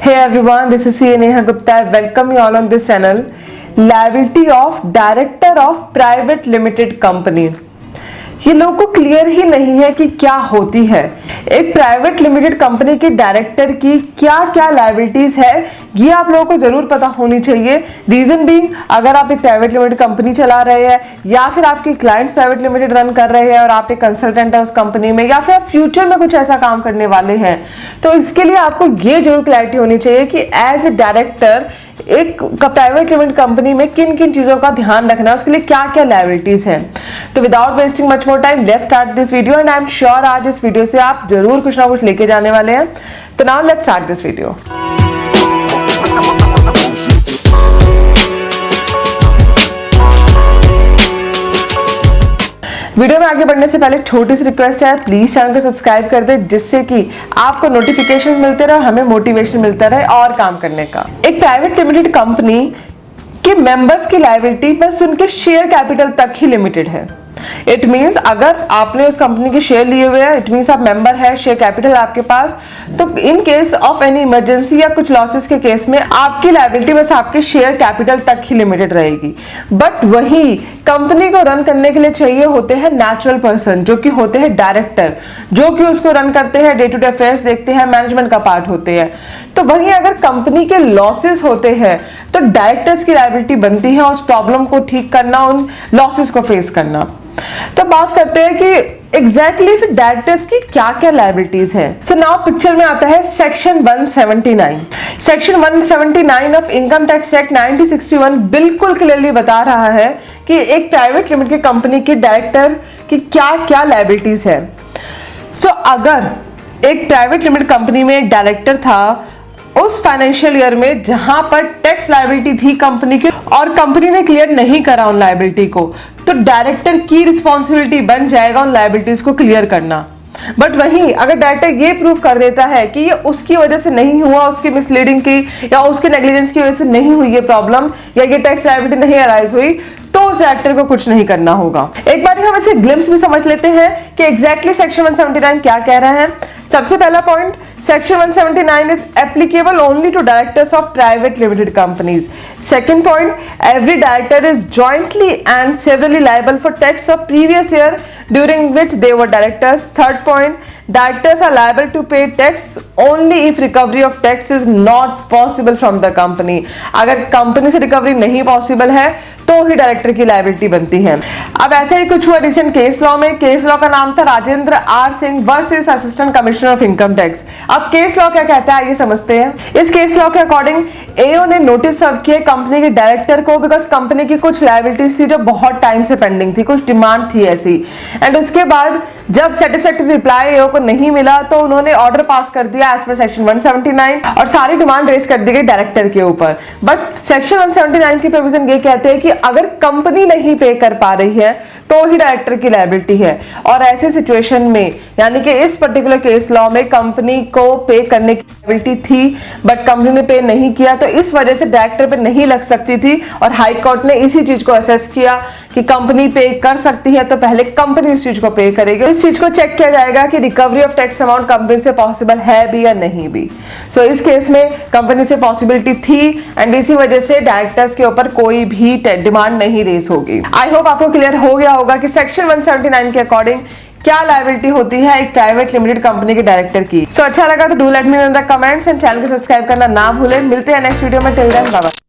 Hey everyone, this is CA Neha Gupta. I welcome you all on this channel. Liability of Director of Private Limited Company. ये लोगों को clear ही नहीं है कि क्या होती है एक प्राइवेट लिमिटेड कंपनी के डायरेक्टर की क्या क्या लायबिलिटीज है। ये आप लोगों को जरूर पता होनी चाहिए। रीजन बीइंग, अगर आप एक प्राइवेट लिमिटेड कंपनी चला रहे हैं या फिर आपके क्लाइंट्स प्राइवेट लिमिटेड रन कर रहे हैं और आप एक कंसल्टेंट है उस कंपनी में, या फिर आप फ्यूचर में कुछ ऐसा काम करने वाले हैं, तो इसके लिए आपको ये जरूर क्लैरिटी होनी चाहिए कि एज ए डायरेक्टर एक प्राइवेट लिमिटेड कंपनी में किन किन चीजों का ध्यान रखना है, उसके लिए क्या क्या लायबिलिटीज हैं। तो without wasting much more time, let's start this video and I am sure आज इस वीडियो से आप जरूर कुछ ना कुछ लेके जाने वाले हैं। तो now let's start this video. Video में आगे बढ़ने से पहले छोटी सी रिक्वेस्ट है, प्लीज चैनल को सब्सक्राइब कर दे जिससे कि आपको नोटिफिकेशन मिलते रहे, हमें मोटिवेशन मिलता रहे और काम करने का। एक प्राइवेट लिमिटेड कंपनी के मेंबर्स की लायबिलिटी बस उनके शेयर कैपिटल तक ही लिमिटेड है। इट मीन्स अगर आपने उस कंपनी के शेयर लिए हुए हैं, इट मीन्स आप मेंबर है, शेयर कैपिटल आपके पास, तो in case of any emergency या कुछ लॉसेस के केस में आपकी लायबिलिटी बस आपके शेयर कैपिटल तक ही लिमिटेड रहेगी। बट वही कंपनी को रन करने के लिए चाहिए होते हैं नेचुरल पर्सन, जो कि होते हैं डायरेक्टर, जो कि उसको रन करते हैं, डे टू डे अफेयर्स देखते हैं, मैनेजमेंट का पार्ट होते हैं। तो वहीं अगर कंपनी के लॉसेस होते हैं तो डायरेक्टर्स की लायबिलिटी बनती है उस प्रॉब्लम को ठीक करना, उन लॉसेस को फेस करना। तो बात करते हैं कि एग्जैक्टली फिर डायरेक्टर्स की क्या क्या लायबिलिटीज है। सो नाउ पिक्चर में आता है section 179। Section 179 of income tax act 1961 बिल्कुल क्लियरली बता रहा है कि एक प्राइवेट लिमिटेड कंपनी के डायरेक्टर की क्या क्या लायबिलिटीज है। सो अगर एक प्राइवेट लिमिटेड कंपनी में एक डायरेक्टर था उस फाइनेंशियल ईयर में जहां पर टैक्स लायबिलिटी थी कंपनी की और कंपनी ने क्लियर नहीं करा उन लायबिलिटी को, तो डायरेक्टर की रिस्पॉन्सिबिलिटी बन जाएगा उन लायबिलिटीज को क्लियर करना। बट वहीं अगर डायरेक्टर ये प्रूव कर देता है कि ये उसकी वजह से नहीं हुआ, उसकी मिसलीडिंग की या उसके नेग्लिजेंस की वजह से नहीं हुई ये प्रॉब्लम, या ये टैक्स लायबिलिटी नहीं अराइज हुई, तो उस डायरेक्टर को कुछ नहीं करना होगा। एक बार हम इसे ग्लिम्स भी समझ लेते हैं कि एग्जैक्टली सेक्शन 179 क्या कह रहा है। सबसे पहला point, section 179 is applicable only to directors of private limited companies. Second point, every director is jointly and severally liable for tax of previous year during which they were directors. Third point, directors are liable to pay tax only if recovery of tax is not possible from the company. अगर company से recovery नहीं possible है तो ही director की liability बनती है। अब ऐसे ही कुछ हुआ रिसेंट केस लॉ में। केस लॉ का नाम था Rajendra R Singh versus assistant commissioner of income tax. अब केस लॉ क्या कहता है ये समझते हैं। इस केस लॉ के अकॉर्डिंग एओ ने नोटिस सर्व किया कंपनी के डायरेक्टर को, बिकॉज कंपनी की कुछ लायबिलिटीज थी जो बहुत टाइम से पेंडिंग थी, कुछ डिमांड थी ऐसी। एंड उसके बाद जब सेटिस्फैक्टरी रिप्लाई एओ को नहीं मिला तो उन्होंने ऑर्डर पास कर दिया एज पर सेक्शन 179 और सारी डिमांड रेज कर दी गई डायरेक्टर के ऊपर। बट सेक्शन 179 की प्रोविजन ये कहते हैं कि अगर कंपनी नहीं पे कर पा रही है तो ही डायरेक्टर की लायबिलिटी है। और ऐसे सिचुएशन में, यानी कि इस पर्टिकुलर केस लॉ में कंपनी को पे करने की लायबिलिटी थी बट कंपनी ने पे नहीं किया, तो इस वजह से डायरेक्टर पे नहीं लग सकती थी। और हाई कोर्ट ने इसी चीज को असेस किया कि कंपनी पे कर सकती है तो पहले कंपनी इस चीज को पे करेगी। इस चीज को चेक किया जाएगा कि recovery of tax amount company से पॉसिबल है भी या नहीं भी। सो इस केस में कंपनी से पॉसिबिलिटी थी एंड इसी वजह से डायरेक्टर्स के ऊपर कोई भी डिमांड नहीं रेज होगी। आई होप आपको क्लियर हो गया होगा कि सेक्शन 179 के अकॉर्डिंग क्या लायबिलिटी होती है एक प्राइवेट लिमिटेड कंपनी के डायरेक्टर की। सो अच्छा लगा तो do let me know in the comments and channel को सब्सक्राइब करना ना भूलें। मिलते हैं नेक्स्ट वीडियो में। Till then bye bye.